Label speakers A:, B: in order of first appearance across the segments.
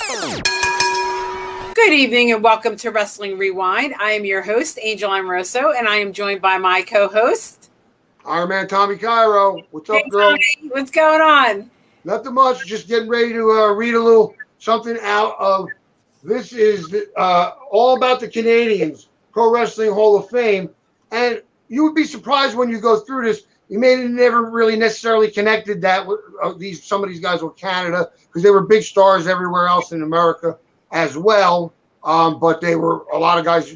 A: Good evening and welcome to Wrestling Rewind. I am your host, Angel Amoroso, and I am joined by my co-host,
B: Iron Man Tommy Cairo. What's up,
A: hey,
B: girl?
A: Tommy, what's going on?
B: Nothing much. Just getting ready to read a little something out of this is all about the Canadians Pro Wrestling Hall of Fame. And you would be surprised when you go through this. You may have never really necessarily connected that with some of these guys with Canada because they were big stars everywhere else in America as well. But they were a lot of guys.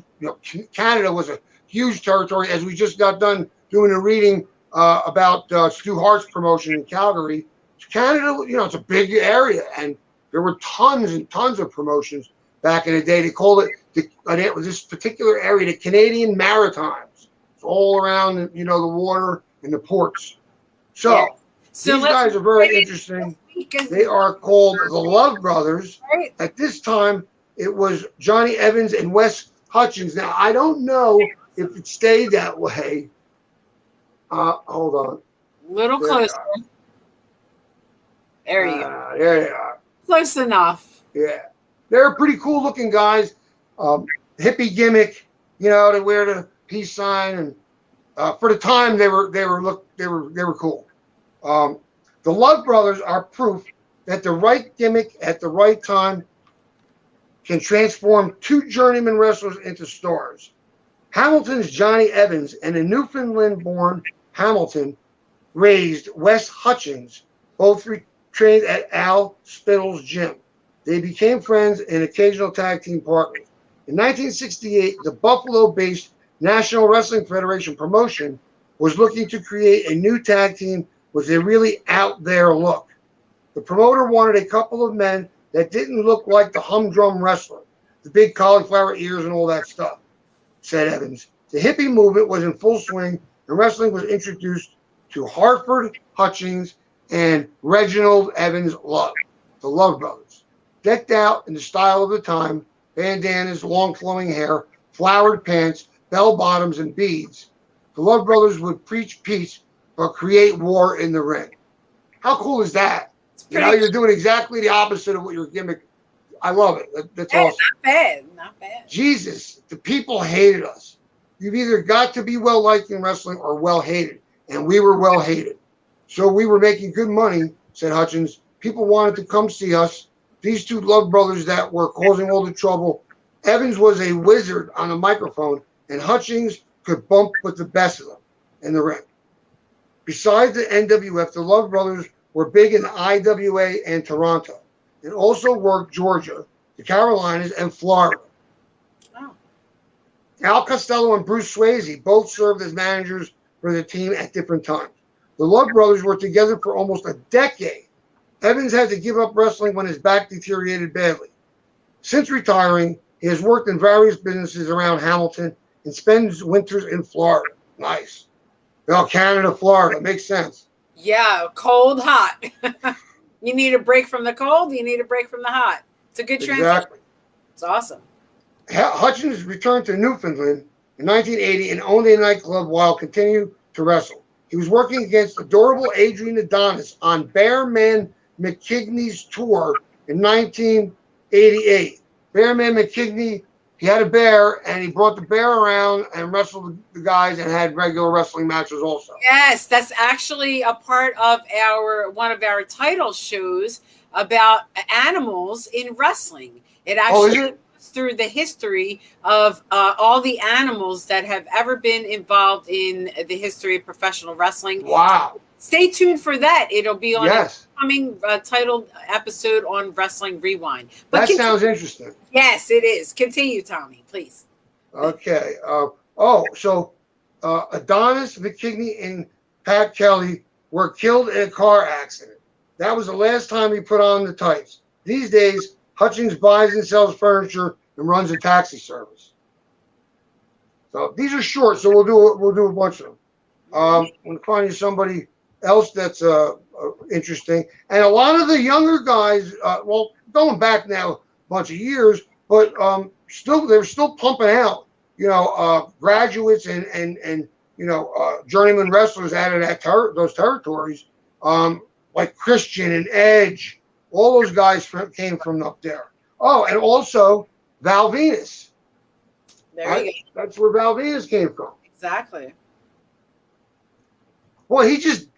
B: Canada was a huge territory. As we just got done doing a reading about Stu Hart's promotion in Calgary, Canada, it's a big area, and there were tons and tons of promotions back in the day. They called it this particular area the Canadian Maritimes. It's all around, the water and the ports. So these guys are very interesting. They are called the Love Brothers.
A: Right.
B: At this time, it was Johnny Evans and Wes Hutchins. Now, I don't know if it stayed that way. Hold on.
A: Little closer. There you go.
B: There you are.
A: Close enough.
B: Yeah. They're pretty cool looking guys. Hippie gimmick, they wear the peace sign, and for the time they were cool. The Love Brothers are proof that the right gimmick at the right time can transform two journeyman wrestlers into stars. Hamilton's Johnny Evans and a Newfoundland-born Hamilton raised Wes Hutchins, both trained at Al Spittle's gym. They became friends and occasional tag team partners. In 1968, the Buffalo-based National Wrestling Federation promotion was looking to create a new tag team with a really out there look. The promoter wanted a couple of men that didn't look like the humdrum wrestler, the big cauliflower ears and all that stuff, said Evans. The hippie movement was in full swing, and wrestling was introduced to Hartford Hutchins and Reginald Evans Love, the Love Brothers. Decked out in the style of the time, bandanas, long flowing hair, flowered pants, bell bottoms, and beads, the Love Brothers would preach peace but create war in the ring. How cool is that? You're doing exactly the opposite of what your gimmick. I love it. That's awesome.
A: Not bad.
B: Jesus, the people hated us. You've either got to be well liked in wrestling or well hated, and we were well hated. So we were making good money, said Hutchins. People wanted to come see us. These two Love Brothers that were causing all the trouble. Evans was a wizard on a microphone, and Hutchins could bump with the best of them in the ring. Besides the NWF, the Love Brothers were big in the IWA and Toronto, and also worked Georgia, the Carolinas, and Florida.
A: Oh.
B: Al Costello and Bruce Swayze both served as managers for the team at different times. The Love Brothers were together for almost a decade. Evans had to give up wrestling when his back deteriorated badly. Since retiring, he has worked in various businesses around Hamilton and spends winters in Florida. Nice. Canada, Florida. Makes sense.
A: Yeah, cold, hot. You need a break from the cold, you need a break from the hot. It's a good transition.
B: Exactly.
A: It's awesome.
B: Hutchins returned to Newfoundland in 1980 and owned a nightclub while continuing to wrestle. He was working against adorable Adrian Adonis on Bearman McKigney's tour in 1988. Bearman McKigney, he had a bear, and he brought the bear around and wrestled the guys and had regular wrestling matches also.
A: Yes, that's actually a part of one of our title shows about animals in wrestling. It actually goes through the history of all the animals that have ever been involved in the history of professional wrestling.
B: Wow.
A: Stay tuned for that. It'll be on
B: a
A: coming titled episode on Wrestling Rewind.
B: But that sounds interesting.
A: Yes, it is. Continue, Tommy, please.
B: Okay. So Adonis, McKigney, and Pat Kelly were killed in a car accident. That was the last time he put on the tights. These days, Hutchins buys and sells furniture and runs a taxi service. So these are short, so we'll do a bunch of them. I'm going to find you somebody else that's interesting. And a lot of the younger guys, going back now a bunch of years, but they're still pumping out, graduates and journeyman wrestlers out of those territories, like Christian and Edge. All those guys came from up there. Oh, and also Val Venus.
A: There you go.
B: That's where Val Venus came from.
A: Exactly.
B: Well, he just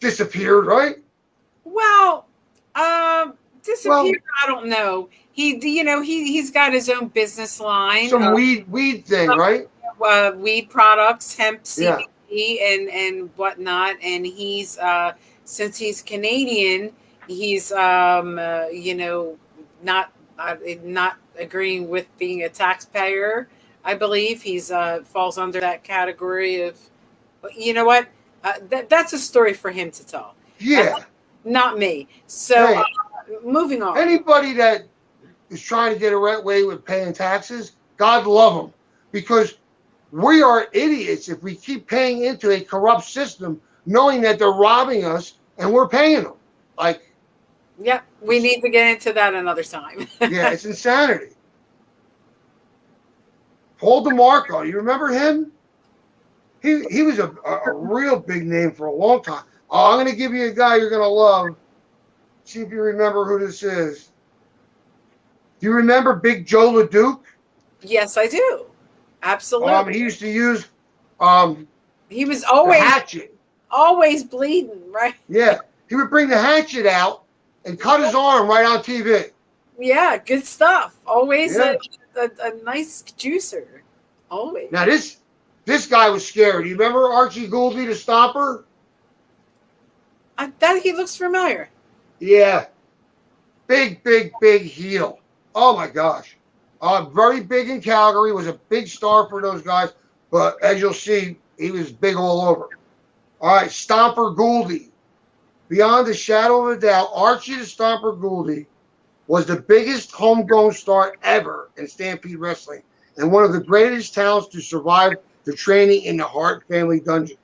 B: disappeared, right?
A: Well, disappeared. I don't know. He's got his own business line.
B: Some weed thing, right?
A: Weed products, hemp, CBD,
B: yeah.
A: and whatnot. And he's since he's Canadian, he's not agreeing with being a taxpayer. I believe he's falls under that category of. You know what? That's a story for him to tell.
B: Yeah.
A: Not me. So moving on.
B: Anybody that is trying to get away with paying taxes, God love them, because we are idiots if we keep paying into a corrupt system, knowing that they're robbing us and we're paying them.
A: Yeah, we need to get into that another time.
B: Yeah, it's insanity. Paul DeMarco, you remember him? He was a real big name for a long time. Oh, I'm going to give you a guy you're going to love. See if you remember who this is. Do you remember Big Joe Leduc?
A: Yes, I do. Absolutely.
B: He used to use
A: he was always
B: the hatchet.
A: Always bleeding, right?
B: Yeah. He would bring the hatchet out and cut his arm right on TV.
A: Yeah, good stuff. Always a nice juicer. Always.
B: Now this guy was scary. You remember Archie Goldberg, the Stomper?
A: That he looks familiar.
B: Yeah. Big heel. Oh, my gosh. Very big in Calgary. Was a big star for those guys. But as you'll see, he was big all over. All right, Stomper Gouldy. Beyond a shadow of a doubt, Archie the Stomper Gouldy was the biggest homegrown star ever in Stampede Wrestling and one of the greatest talents to survive the training in the Hart family dungeon.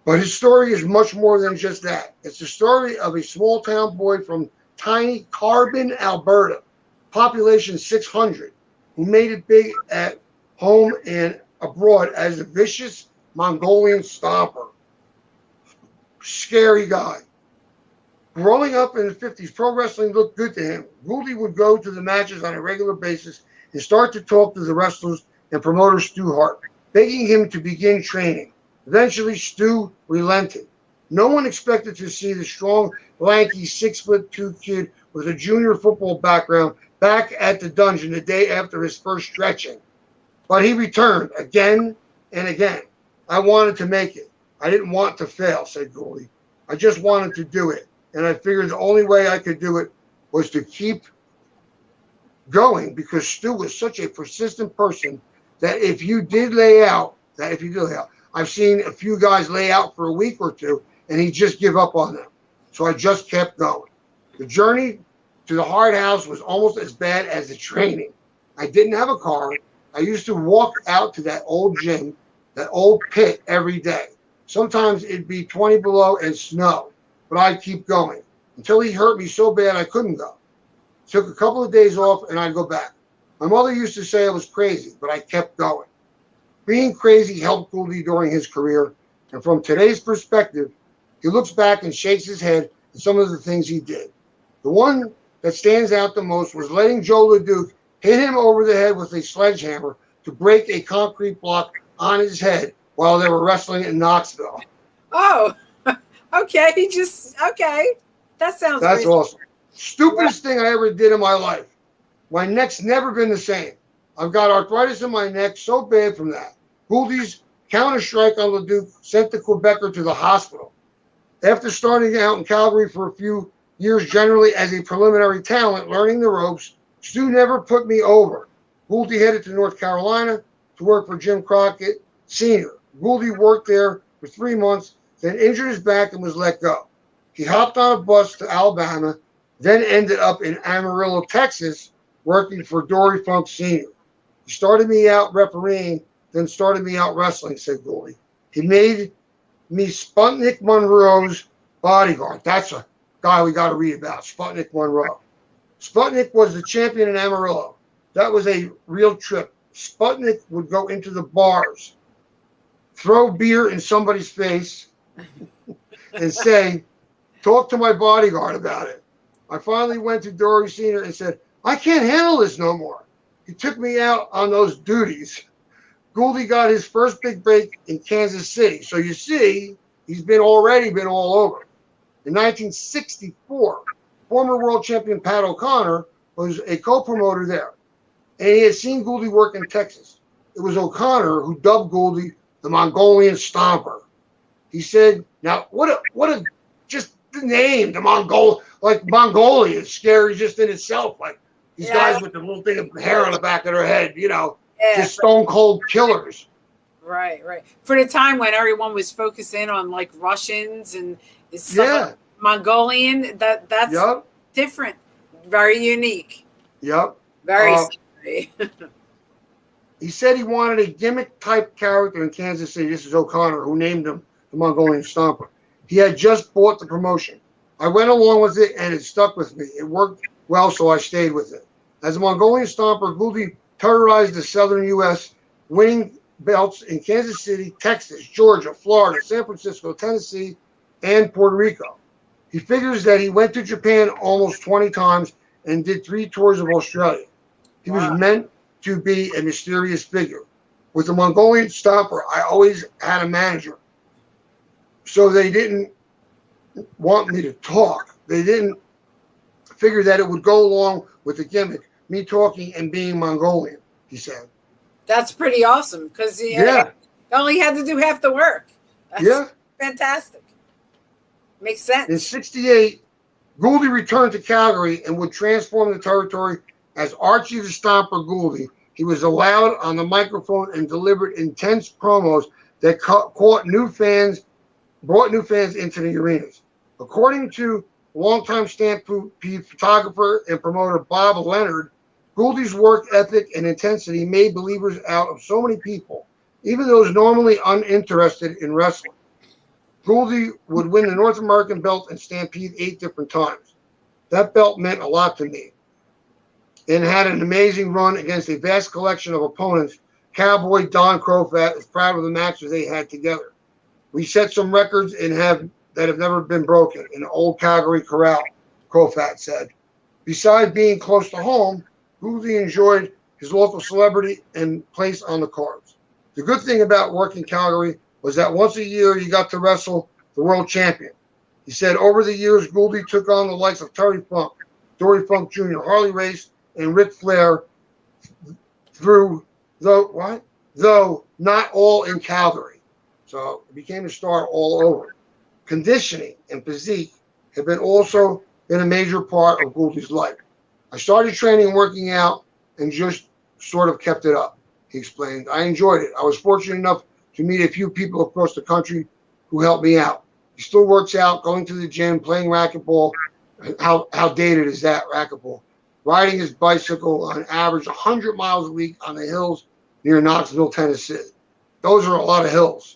B: But his story is much more than just that. It's the story of a small town boy from tiny Carbon, Alberta, population 600, who made it big at home and abroad as a vicious Mongolian Stomper. Scary guy. Growing up in the 50s, pro wrestling looked good to him. Gouldy would go to the matches on a regular basis and start to talk to the wrestlers and promoter Stu Hart, begging him to begin training. Eventually, Stu relented. No one expected to see the strong, lanky, 6'2" kid with a junior football background back at the dungeon the day after his first stretching. But he returned again and again. I wanted to make it. I didn't want to fail, said Gouldy. I just wanted to do it. And I figured the only way I could do it was to keep going, because Stu was such a persistent person that if you did lay out, I've seen a few guys lay out for a week or two and he just give up on them. So I just kept going. The journey to the Hart House was almost as bad as the training. I didn't have a car. I used to walk out to that old gym, that old pit every day. Sometimes it'd be 20 below and snow, but I'd keep going until he hurt me so bad I couldn't go. Took a couple of days off and I'd go back. My mother used to say I was crazy, but I kept going. Being crazy helped Gouldy during his career, and from today's perspective, he looks back and shakes his head at some of the things he did. The one that stands out the most was letting Joe Leduc hit him over the head with a sledgehammer to break a concrete block on his head while they were wrestling in Knoxville.
A: Oh, okay. That's
B: That's
A: reasonable.
B: awesome. Stupidest thing I ever did in my life. My neck's never been the same. I've got arthritis in my neck so bad from that. Gouldy's counter-strike on Leduc sent the Quebecer to the hospital. After starting out in Calgary for a few years generally as a preliminary talent, learning the ropes, Stu never put me over. Gouldy headed to North Carolina to work for Jim Crockett Sr. Gouldy worked there for 3 months, then injured his back and was let go. He hopped on a bus to Alabama, then ended up in Amarillo, Texas, working for Dory Funk Sr. He started me out refereeing, then started me out wrestling, said Gouldy. He made me Sputnik Monroe's bodyguard. That's a guy we got to read about, Sputnik Monroe. Sputnik was the champion in Amarillo. That was a real trip. Sputnik would go into the bars, throw beer in somebody's face, and say, talk to my bodyguard about it. I finally went to Dory Sr. and said, I can't handle this no more. He took me out on those duties. Gouldy got his first big break in Kansas City. So you see, he's already been all over. In 1964, former world champion Pat O'Connor was a co-promoter there. And he had seen Gouldy work in Texas. It was O'Connor who dubbed Gouldy the Mongolian Stomper. He said, now, what a just the name, the Mongolia is scary just in itself. Like these guys with the little thing of hair on the back of their head, just stone cold killers.
A: Right. For the time when everyone was focusing on like Russians and stuff like Mongolian, that's different, very unique.
B: Yep.
A: Very scary.
B: He said he wanted a gimmick type character in Kansas City. This is O'Connor who named him the Mongolian Stomper. He had just bought the promotion. I went along with it and it stuck with me. It worked well, so I stayed with it. As a Mongolian Stomper, Gouldy terrorized the southern U.S., winning belts in Kansas City, Texas, Georgia, Florida, San Francisco, Tennessee, and Puerto Rico. He figures that he went to Japan almost 20 times and did 3 tours of Australia. He was meant to be a mysterious figure. With the Mongolian Stomper, I always had a manager. So they didn't want me to talk. They didn't figure that it would go along with the gimmick, me talking and being Mongolian, he said.
A: That's pretty awesome because you only had to do half the work. That's fantastic. Makes sense.
B: In 1968, Gouldy returned to Calgary and would transform the territory as Archie the Stomper Gouldy. He was allowed on the microphone and delivered intense promos that brought new fans into the arenas. According to longtime Stampede photographer and promoter Bob Leonard, Gouldy's work ethic and intensity made believers out of so many people, even those normally uninterested in wrestling. Gouldy would win the North American belt and Stampede 8 different times. That belt meant a lot to me and had an amazing run against a vast collection of opponents. Cowboy Don Crofat is proud of the matches they had together. We set some records that have never been broken in the old Calgary Corral, Crofat said. Besides being close to home, Gouldy enjoyed his local celebrity and place on the cards. The good thing about working Calgary was that once a year you got to wrestle the world champion. He said over the years, Gouldy took on the likes of Terry Funk, Dory Funk Jr., Harley Race, and Ric Flair though not all in Calgary. So he became a star all over. Conditioning and physique have also been a major part of Gouldy's life. I started training and working out and just sort of kept it up, he explained. I enjoyed it. I was fortunate enough to meet a few people across the country who helped me out. He still works out, going to the gym, playing racquetball. How dated is that, racquetball? Riding his bicycle on average 100 miles a week on the hills near Knoxville, Tennessee. Those are a lot of hills.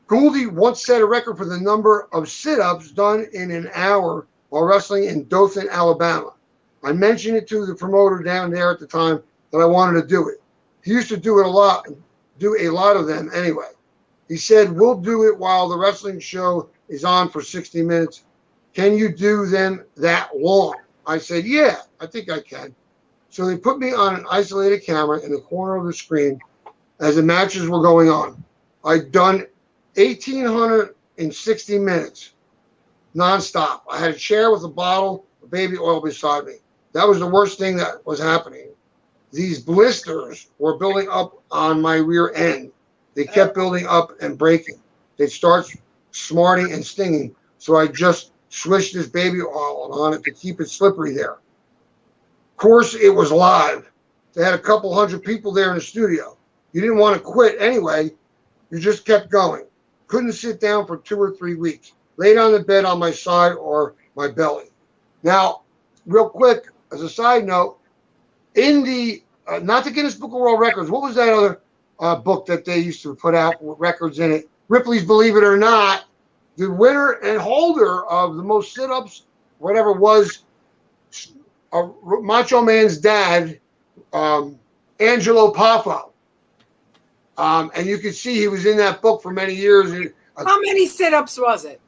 B: Gouldy once set a record for the number of sit-ups done in an hour while wrestling in Dothan, Alabama. I mentioned it to the promoter down there at the time that I wanted to do it. He used to do a lot of them anyway. He said, we'll do it while the wrestling show is on for 60 minutes. Can you do them that long? I said, yeah, I think I can. So they put me on an isolated camera in the corner of the screen as the matches were going on. I'd done 1,860 minutes nonstop. I had a chair with a bottle of baby oil beside me. That was the worst thing that was happening. These blisters were building up on my rear end. They kept building up and breaking. They'd start smarting and stinging. So I just swished this baby oil on it to keep it slippery there. Of course, it was live. They had a couple hundred people there in the studio. You didn't want to quit anyway. You just kept going. Couldn't sit down for 2 or 3 weeks. Laid on the bed on my side or my belly. Now, real quick, as a side note, in the, not the Guinness Book of World Records, what was that other book that they used to put out with records in it? Ripley's Believe It or Not. The winner and holder of the most sit-ups, whatever, was Macho Man's dad, Angelo Poffo. And you can see he was in that book for many years.
A: How many sit-ups was it?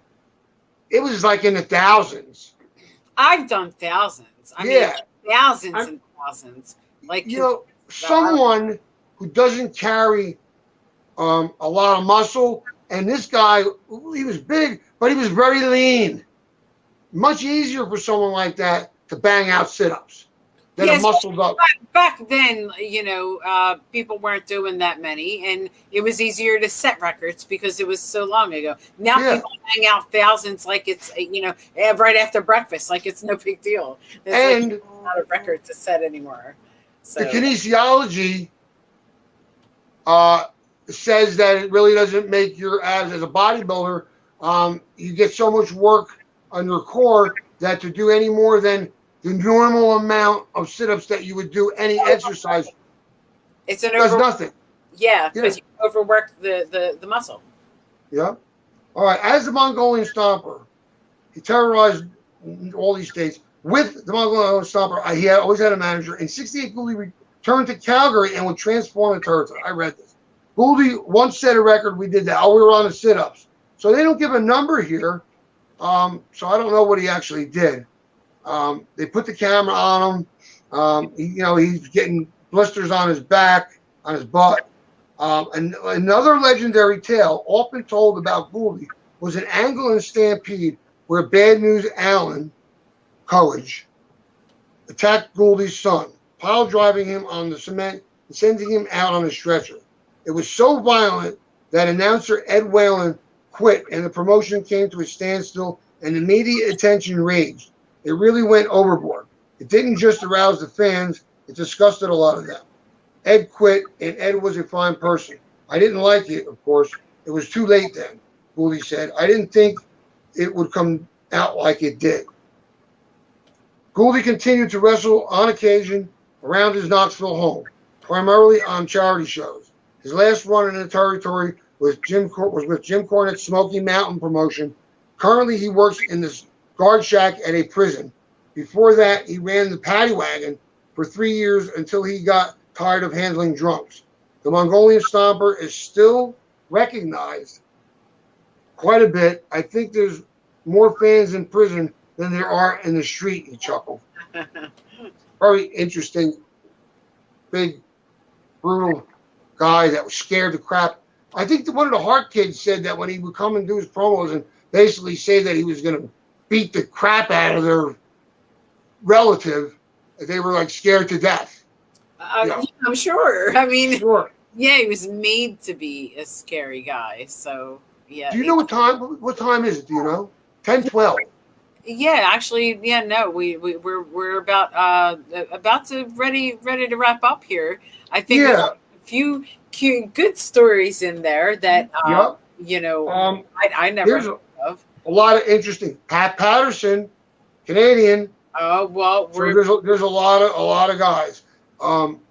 B: It was like in the thousands.
A: I've done thousands. thousands. I mean, thousands and thousands. Like,
B: someone who doesn't carry a lot of muscle, and this guy, he was big, but he was very lean. Much easier for someone like that to bang out sit-ups than a muscled up.
A: Back then, people weren't doing that many, and it was easier to set records because it was so long ago. Now people bang out thousands like it's, right after breakfast, like it's no big deal. There's
B: and
A: not a record to set anymore. So.
B: The kinesiology says that it really doesn't make your abs as a bodybuilder. You get so much work on your core that to do any more than the normal amount of sit-ups that you would do any exercise,
A: it
B: does nothing.
A: Yeah, because you overwork the muscle.
B: Yeah. All right. As the Mongolian Stomper, he terrorized all these states. With the Mongolian Stomper, he always had a manager. In '68, Gouldy returned to Calgary and would transform the territory. I read this. Gouldy once set a record. We did that. We were on the sit-ups. So they don't give a number here. So I don't know what he actually did. They put the camera on him. He's getting blisters on his back, on his butt. And another legendary tale often told about Gouldy was an Angolan stampede where Bad News Alan Coolidge attacked Gouldy's son, pile driving him on the cement and sending him out on a stretcher. It was so violent that announcer Ed Whalen quit and the promotion came to a standstill and the media attention raged. It really went overboard. It didn't just arouse the fans, it disgusted a lot of them. Ed quit, and Ed was a fine person. I didn't like it, of course. It was too late then, Gouldy said. I didn't think it would come out like it did. Gouldy continued to wrestle on occasion around his Knoxville home, primarily on charity shows. His last run in the territory was with Jim Cornette's Smoky Mountain promotion. Currently, he works in this guard shack at a prison. Before that, he ran the paddy wagon for 3 years until he got tired of handling drunks. The Mongolian Stomper is still recognized quite a bit. I think there's more fans in prison than there are in the street, he chuckled. Very interesting, big, brutal guy that was scared to crap. I think one of the Hart kids said that when he would come and do his promos and basically say that he was going to beat the crap out of their relative, they were like scared to death.
A: I'm sure. I mean,
B: sure.
A: Yeah, he was made to be a scary guy. So, yeah.
B: Do you know what time is it? Do you know? 10:12.
A: Yeah, actually, no, we're about to ready to wrap up here. I think there's a few cute, good stories in there that I never heard of.
B: A lot of interesting. Pat Patterson, Canadian.
A: Oh well,
B: there's a lot of guys.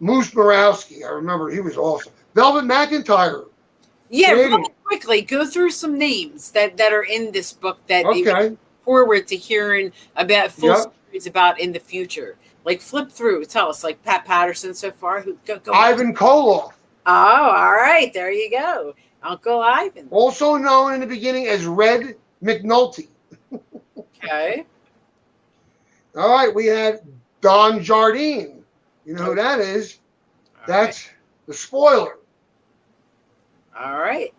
B: Moose Borowski, I remember he was awesome. Velvet McIntyre.
A: Yeah, really quickly go through some names that are in this book that they forward to hearing about full stories about in the future. Like flip through, tell us, like Pat Patterson so far. Go
B: Ivan Koloff.
A: Oh, all right, there you go, Uncle Ivan.
B: Also known in the beginning as Red McNulty.
A: Okay.
B: All right, we had Don Jardine. You know who that is? That's the spoiler.
A: All right.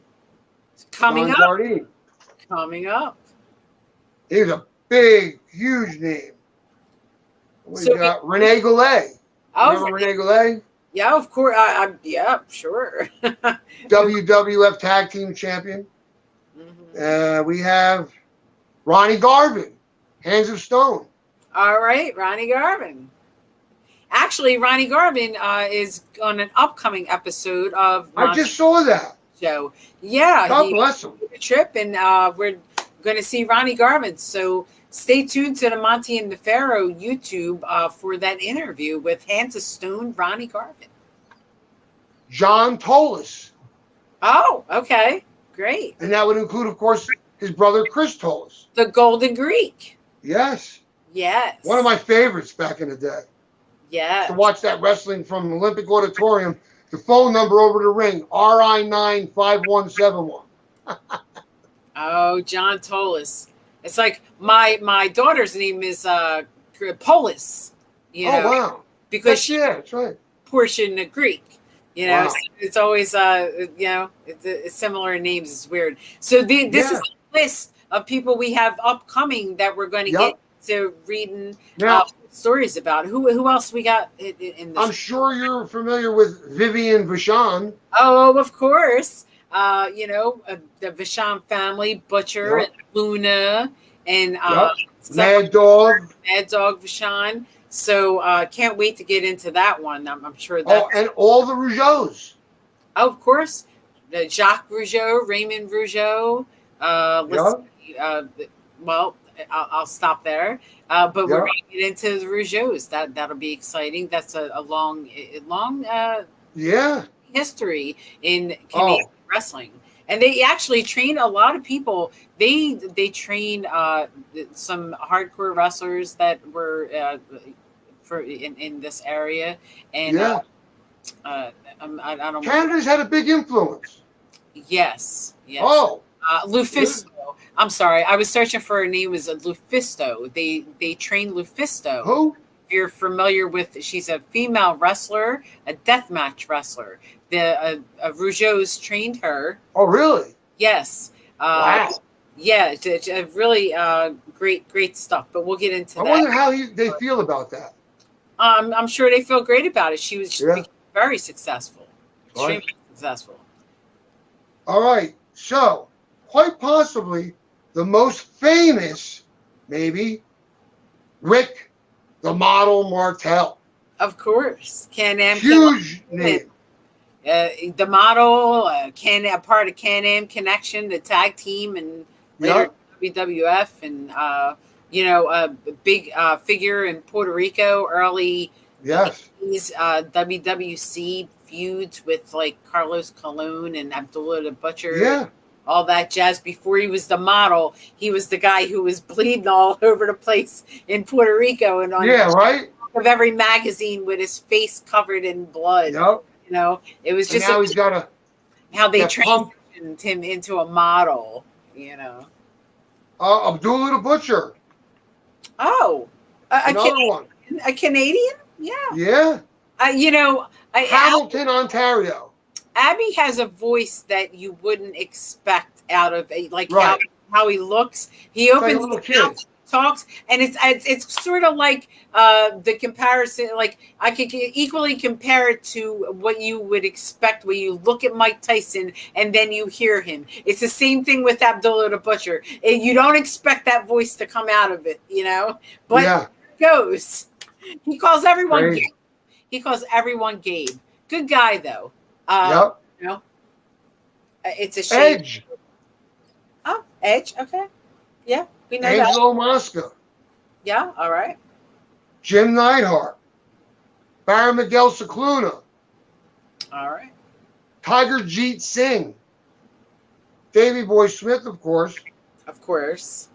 A: Coming up.
B: Jardine.
A: Coming up.
B: He's a big, huge name. We got Renee Goulet. Remember Renee Goulet?
A: Yeah, of course. Yeah, sure.
B: WWF Tag Team Champion. Mm-hmm. We have Ronnie Garvin, Hands of Stone.
A: All right, Ronnie Garvin. Actually, Ronnie Garvin is on an upcoming episode of.
B: I just saw that
A: show. Yeah,
B: God bless him.
A: A trip, and we're going to see Ronnie Garvin. So stay tuned to the Monty and the Pharaoh YouTube for that interview with Hands of Stone, Ronnie Garvin.
B: John Tolis.
A: Oh, okay, great.
B: And that would include, of course, his brother Chris Tolis.
A: The Golden Greek.
B: Yes.
A: Yes.
B: One of my favorites back in the day.
A: Yeah.
B: To watch that wrestling from Olympic Auditorium, the phone number over the ring, RI95171.
A: Oh, John Tolis. It's like my daughter's name is Polis, you know,
B: wow.
A: because
B: That's right.
A: Portion of Greek. You know,
B: Wow.
A: so it's always you know, it's similar names. It's weird. So this is a list of people we have upcoming that we're going to get to reading stories about. Who else we got in this?
B: I'm sure you're familiar with Vivian Vachon.
A: Oh, of course. You know, the Vachon family, Butcher and Luna and
B: Mad Dog
A: Vachon. So can't wait to get into that one. I'm sure that.
B: Oh, and all the Rougeaus.
A: Oh, of course, the Jacques Rougeau, Raymond Rougeau. Let's see, well, I'll stop there. But we're going to get into the Rougeaus. That'll be exciting. That's a long history in Canadian wrestling. And they actually train a lot of people. They train some hardcore wrestlers that were in this area, and I don't.
B: Canada's had a big influence.
A: Yes.
B: Oh,
A: Lufisto. I'm sorry, I was searching for her name. Was Lufisto? They train Lufisto.
B: Who?
A: If you're familiar with, she's a female wrestler, a deathmatch wrestler. The Rougeaus trained her.
B: Oh, really?
A: Yes.
B: Wow.
A: Yeah, really great stuff. But we'll get into that.
B: I wonder how they feel about that.
A: I'm sure they feel great about it. She was very successful, extremely successful.
B: All right, so quite possibly the most famous, maybe, Rick the Model Martel.
A: Of course, Can-Am.
B: Huge name.
A: The Model, a part of Can-Am Connection, the tag team, and later WWF, and you know, a big figure in Puerto Rico, early 80s, WWC feuds with like Carlos Colon and Abdullah the Butcher, all that jazz. Before he was the Model, he was the guy who was bleeding all over the place in Puerto Rico and on of every magazine with his face covered in blood.
B: Yep.
A: You know, it was just
B: now he's got
A: how they transitioned him into a model. You know,
B: Abdullah the Butcher.
A: Oh,
B: another one.
A: A Canadian? Yeah.
B: Yeah.
A: You know,
B: Hamilton, Ontario.
A: Abby has a voice that you wouldn't expect out of how he looks. He opens his mouth, talks, and it's sort of like the comparison. Like I could equally compare it to what you would expect when you look at Mike Tyson and then you hear him. It's the same thing with Abdullah the Butcher. You don't expect that voice to come out of it, you know. But it goes. He calls everyone Gabe. He calls everyone Gabe. Good guy though. You know, it's a shame.
B: Edge.
A: Oh, Edge. Okay. Yeah. We know
B: Angelo Mosca.
A: Yeah, all right.
B: Jim Neidhart. Baron Miguel Cicluna.
A: All right.
B: Tiger Jeet Singh. Davey Boy Smith, of course.
A: Of course.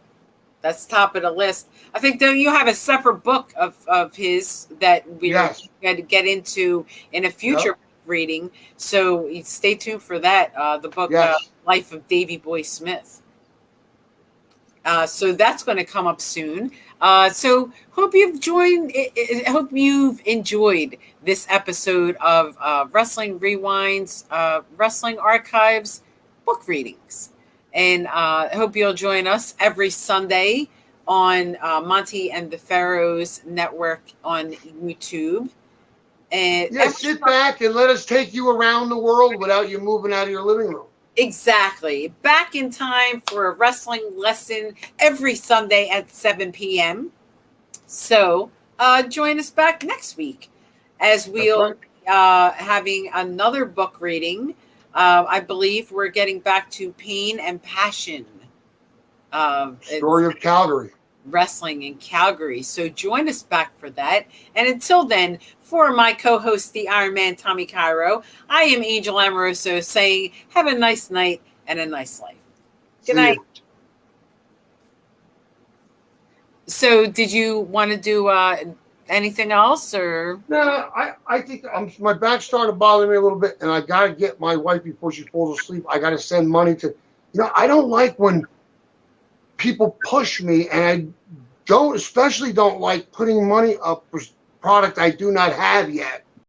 A: That's top of the list. I think that you have a separate book of his that we're going to get into in a future reading. So stay tuned for that. The book, Life of Davey Boy Smith. So that's going to come up soon. So hope you've enjoyed this episode of Wrestling Rewinds, Wrestling Archives book readings. And I hope you'll join us every Sunday on Monty and the Pharaohs Network on YouTube. And
B: sit back and let us take you around the world without you moving out of your living room.
A: Exactly. Back in time for a wrestling lesson every Sunday at 7 p.m. So join us back next week as we'll be having another book reading. I believe we're getting back to Pain and Passion.
B: Story of Calgary.
A: Wrestling in Calgary. So join us back for that. And until then, for my co-host, the Iron Man, Tommy Cairo, I am Angel Amoroso saying, have a nice night and a nice life. Good night. So did you want to do anything else? Or
B: no, I think my back started bothering me a little bit, and I got to get my wife before she falls asleep. I got to send money to, I don't like when people push me and I especially don't like putting money up for product I do not have yet.